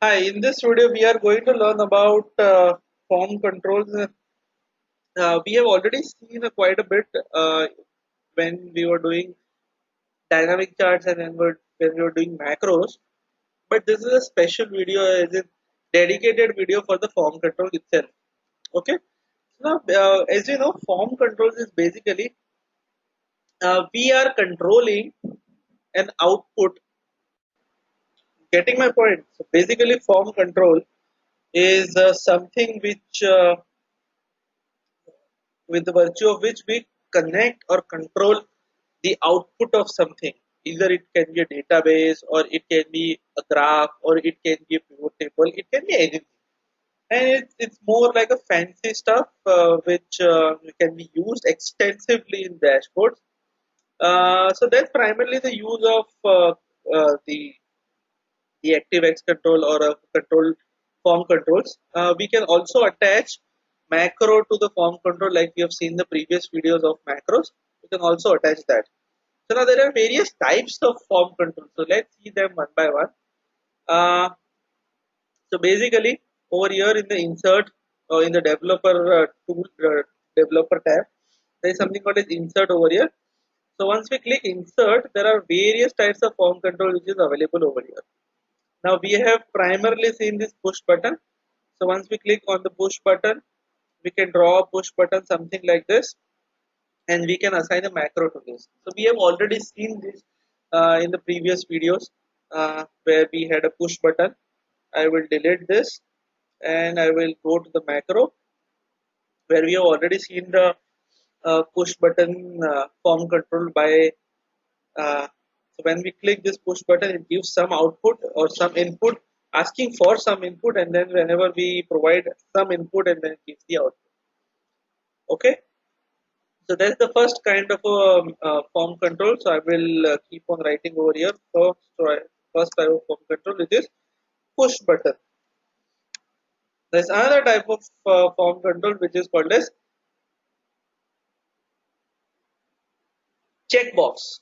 Hi, in this video we are going to learn about form controls. We have already seen quite a bit when we were doing dynamic charts and when we were doing macros. But this is a special video, as a dedicated video for the form control itself. Okay. Now, as you know, form controls is basically we are controlling an output. Getting my point? So basically, form control is something which with the virtue of which we connect or control the output of something. Either it can be a database, or it can be a graph, or it can be a pivot table, it can be anything. And it's more like a fancy stuff which can be used extensively in dashboards. So that's primarily the use of the ActiveX control or a control form controls. We can also attach macro to the form control, like we have seen the previous videos of macros. We can also attach that. So now there are various types of form control. So let's see them one by one. Uh, so basically, over here in the insert or in the developer tool developer tab, there is something called as insert over here. So once we click insert, there are various types of form control which is available over here. Now we have primarily seen this push button. So once we click on the push button, we can draw a push button something like this, and we can assign a macro to this. So we have already seen this in the previous videos where we had a push button. I will delete this and I will go to the macro where we have already seen the push button form control by so when we click this push button, it gives some output or some input, asking for some input, and then whenever we provide some input, and then it gives the output. Okay, so that's the first kind of form control. So I will keep on writing over here. First type of form control, which is push button. There's another type of form control which is called as checkbox.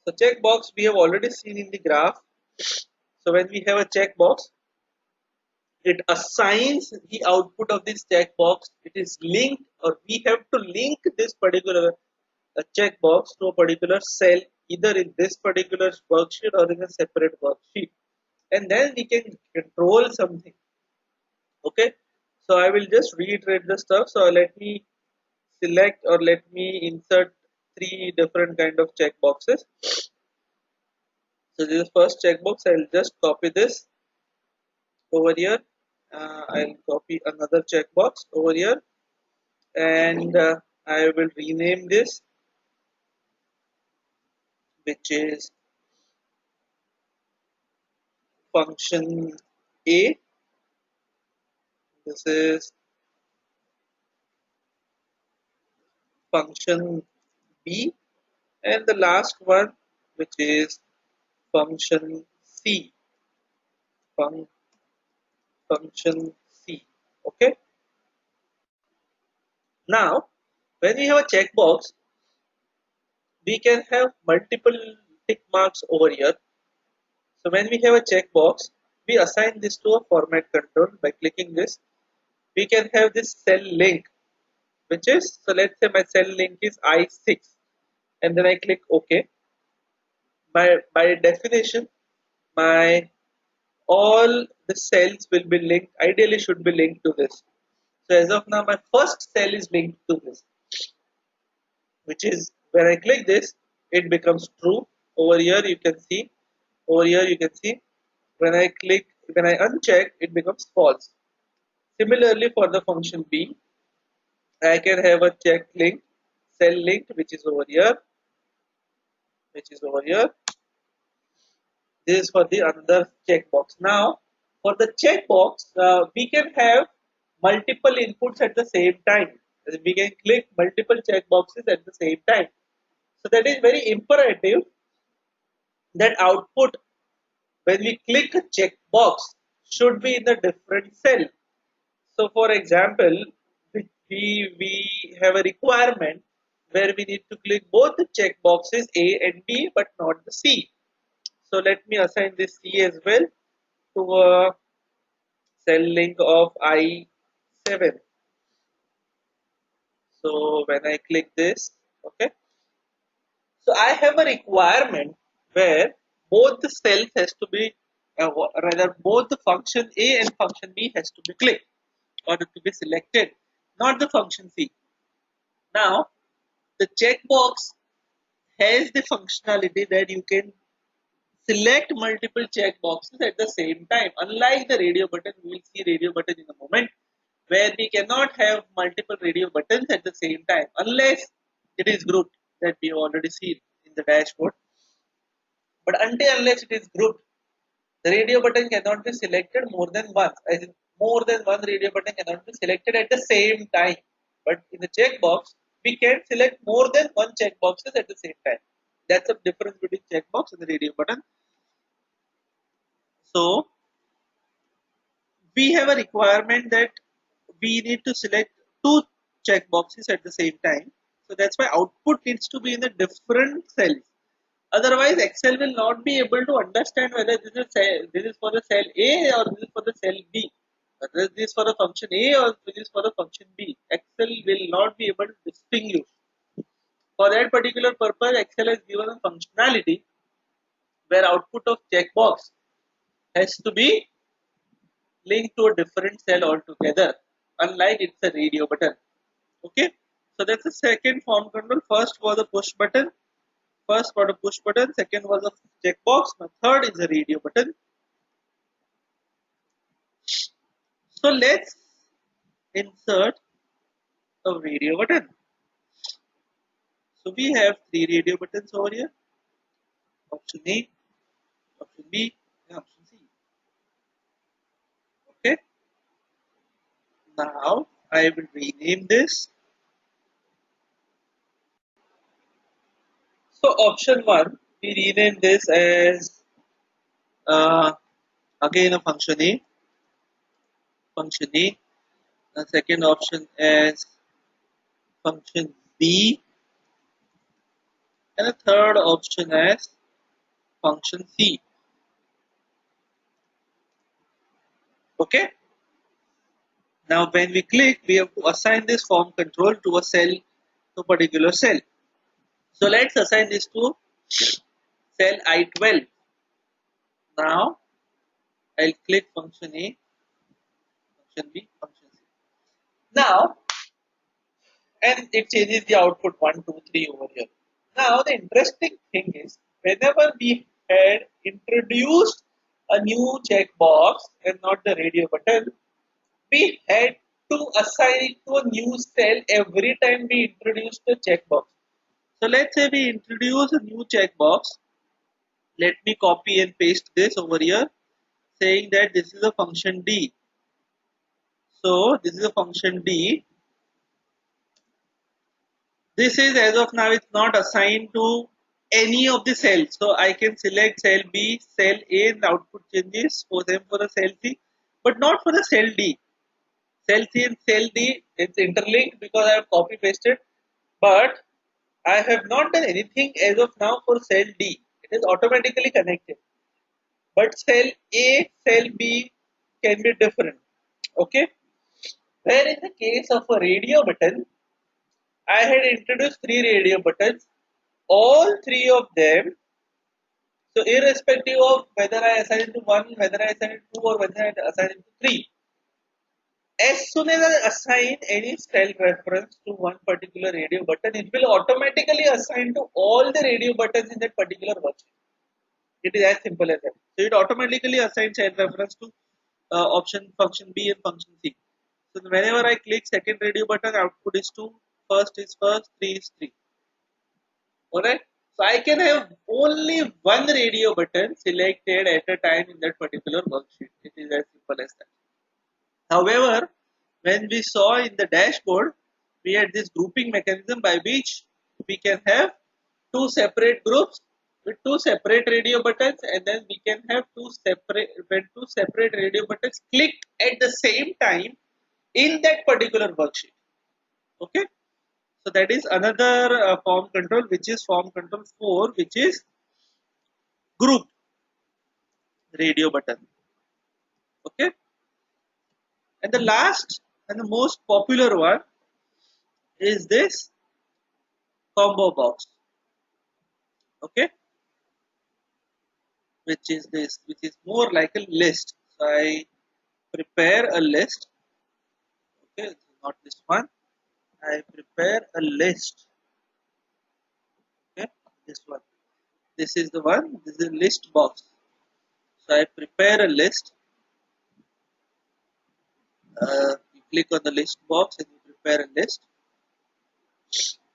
So checkbox we have already seen in the graph. So when we have a checkbox, it assigns the output of this checkbox. It is linked, or we have to link this particular checkbox to a particular cell, either in this particular worksheet or in a separate worksheet, and then we can control something. Okay, so I will just reiterate the stuff. So let me select or let me insert three different kind of checkboxes. So this is first checkbox. I'll just copy this over here. I'll copy another checkbox over here, and I will rename this, which is function A. This is function B, and the last one, which is function C. Fun- Function C. Okay. Now, when we have a checkbox, we can have multiple tick marks over here. So when we have a checkbox, we assign this to a format control by clicking this. We can have this cell link, which is, so let's say my cell link is I6, and then I click OK. By definition, my all the cells will be linked, ideally should be linked to this. So as of now, my first cell is linked to this, which is when I click this, it becomes true. Over here you can see, over here you can see, when I click, when I uncheck, it becomes false. Similarly for the function B, I can have a check link, cell linked, which is over here, which is over here. This is for the another checkbox. Now, for the checkbox, we can have multiple inputs at the same time. We can click multiple checkboxes at the same time. So that is very imperative that output when we click a checkbox should be in a different cell. So, for example, we have a requirement where we need to click both the checkboxes A and B, but not the C. So let me assign this C as well to cell link of I7. So when I click this, okay, so I have a requirement where both the cells has to be, rather both the function A and function B has to be clicked or to be selected, not the function C. Now, the checkbox has the functionality that you can select multiple checkboxes at the same time. Unlike the radio button, we will see radio button in a moment, where we cannot have multiple radio buttons at the same time unless it is grouped, that we have already seen in the dashboard. But unless it is grouped, the radio button cannot be selected more than once. As in, more than one radio button cannot be selected at the same time. But in the checkbox, we can select more than one checkboxes at the same time. That's the difference between checkbox and the radio button. So we have a requirement that we need to select two checkboxes at the same time. So that's why output needs to be in the different cells. Otherwise, Excel will not be able to understand whether this is for the cell A or this is for the cell B. Whether this is for the function A or this is for the function B. Excel will not be able to distinguish. For that particular purpose, Excel has given a functionality where output of checkbox has to be linked to a different cell altogether, unlike it's a radio button. Okay, so that's the second form control. First was a push button. First was a push button. Second was a checkbox. The third is a radio button. So let's insert a radio button. So we have three radio buttons over here. Option A, option B, and option C. Okay. Now I will rename this. So option 1, we rename this as again a function A. Function A. The second option as function B. And the third option as function C. Okay. Now when we click, we have to assign this form control to a cell, to a particular cell. So let's assign this to cell I12. Now I'll click function A, function B, function C. Now, and it changes the output 1, 2, 3 over here. Now the interesting thing is, whenever we had introduced a new checkbox and not the radio button, we had to assign it to a new cell every time we introduce the checkbox. So let's say we introduce a new checkbox. Let me copy and paste this over here, saying that this is a function D. So this is a function D. This is, as of now, it's not assigned to any of the cells. So I can select cell B, cell A, and the output changes for them for the cell C, but not for the cell D. Cell C and cell D, it's interlinked because I have copy pasted, but I have not done anything as of now for cell D. It is automatically connected. But cell A, cell B can be different. Okay. Where in the case of a radio button, I had introduced three radio buttons. All three of them, so irrespective of whether I assign it to one, whether I assign it to two, or whether I assign it to three, as soon as I assign any cell reference to one particular radio button, it will automatically assign to all the radio buttons in that particular worksheet. It is as simple as that. So it automatically assigns cell reference to option function B and function C. So whenever I click second radio button, output is 2, first is first, 3 is 3. Alright. So I can have only one radio button selected at a time in that particular worksheet. It is as simple as that. However, when we saw in the dashboard, we had this grouping mechanism by which we can have two separate groups with two separate radio buttons, and then we can have two separate radio buttons clicked at the same time in that particular worksheet. Okay. So that is another form control, which is form control 4, which is group radio button. Okay. And the last and the most popular one is this combo box. Okay, which is more like a list. So I prepare a list. Okay, this is not this one. I prepare a list. Okay, this one. This is the one. This is a list box. So I prepare a list. You click on the list box and you prepare a list.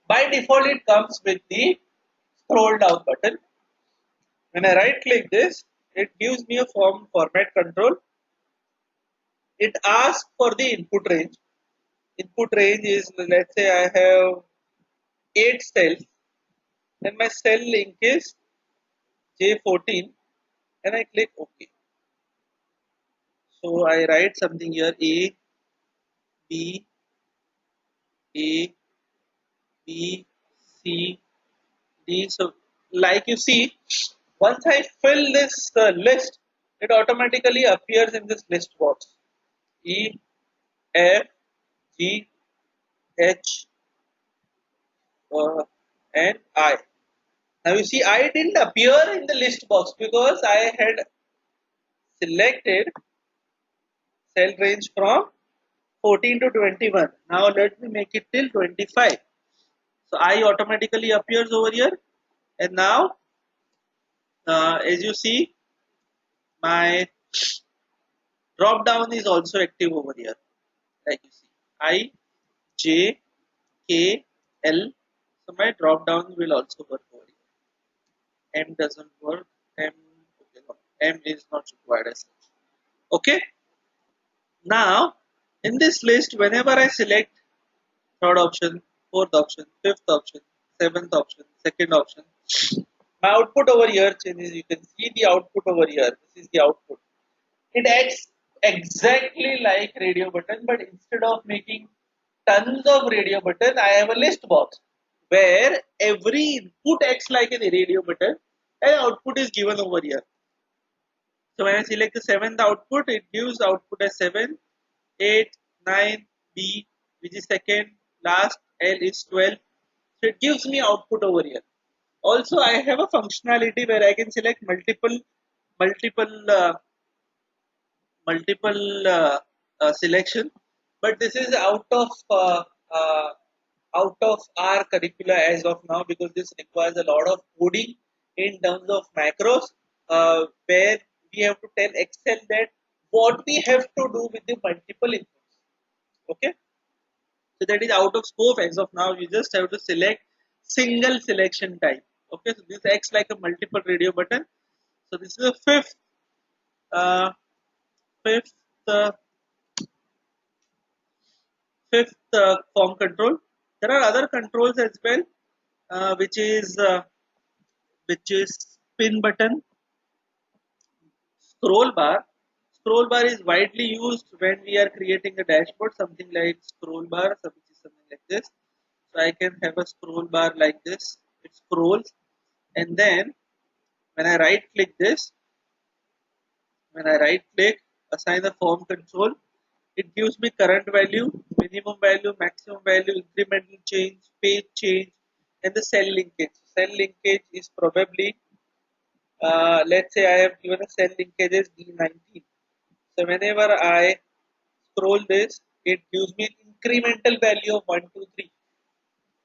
By default, it comes with the scroll down button. When I right click this, it gives me a format control. It asks for the input range. Input range is, let's say I have 8 cells, then my cell link is J14 and I click OK. So I write something here A, B, A, B, C, D. So like you see, once I fill this list, it automatically appears in this list box. E, F, G, H, and I. Now you see, I didn't appear in the list box because I had selected cell range from 14 to 21. Now let me make it till 25. So I automatically appears over here, and now as you see, my drop down is also active over here. Like you see, I, J, K, L. So my drop down will also work over here. M doesn't work. M, okay, no, M is not required as such. Okay. Now in this list, whenever I select third option, fourth option, fifth option, seventh option, second option, my output over here changes. You can see the output over here. This is the output. It acts exactly like radio button, but instead of making tons of radio button, I have a list box where every input acts like a radio button and output is given over here. So when I select the seventh output, it gives output as 7, 8, 9, B, which is second, last, L is 12. So it gives me output over here. Also, I have a functionality where I can select multiple selection, but this is uh, out of our curricula as of now because this requires a lot of coding in terms of macros, where we have to tell Excel that what we have to do with the multiple inputs. Okay, so that is out of scope as of now. You just have to select single selection type. Okay, so this acts like a multiple radio button. So this is a uh, fifth uh, form control. There are other controls as well, uh, which is uh, which is spin button, scroll bar. Scroll bar is widely used when we are creating a dashboard, something like scroll bar, which is something like this. So I can have a scroll bar like this. It scrolls, and then when I right click this, when I right click, assign the form control, it gives me current value, minimum value, maximum value, incremental change, page change, and the cell linkage. Cell linkage is probably, let's say I have given a cell linkage as D19. So whenever I scroll this, it gives me an incremental value of 1, 2, 3.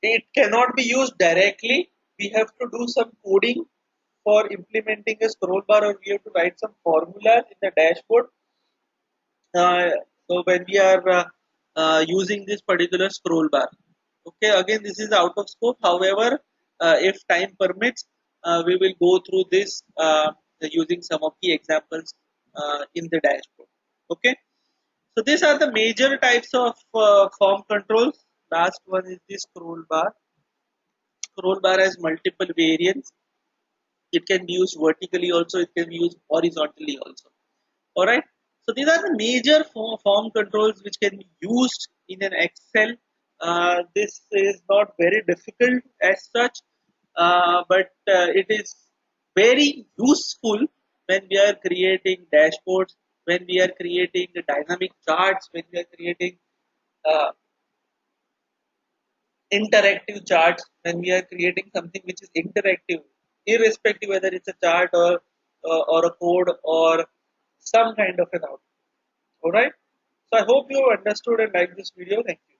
It cannot be used directly. We have to do some coding for implementing a scroll bar, or we have to write some formulas in the dashboard. Uh, so when we are using this particular scroll bar, okay, again this is out of scope. However, if time permits, we will go through this using some of the examples in the dashboard. Okay, so these are the major types of form controls. Last one is the scroll bar. Scroll bar has multiple variants. It can be used vertically also, it can be used horizontally also. All right. So these are the major form controls which can be used in an Excel. This is not very difficult as such, but it is very useful when we are creating dashboards, when we are creating dynamic charts, when we are creating uh, interactive charts, when we are creating something which is interactive, irrespective whether it's a chart or a code or some kind of an output. All right. So I hope you have understood and liked this video. Thank you.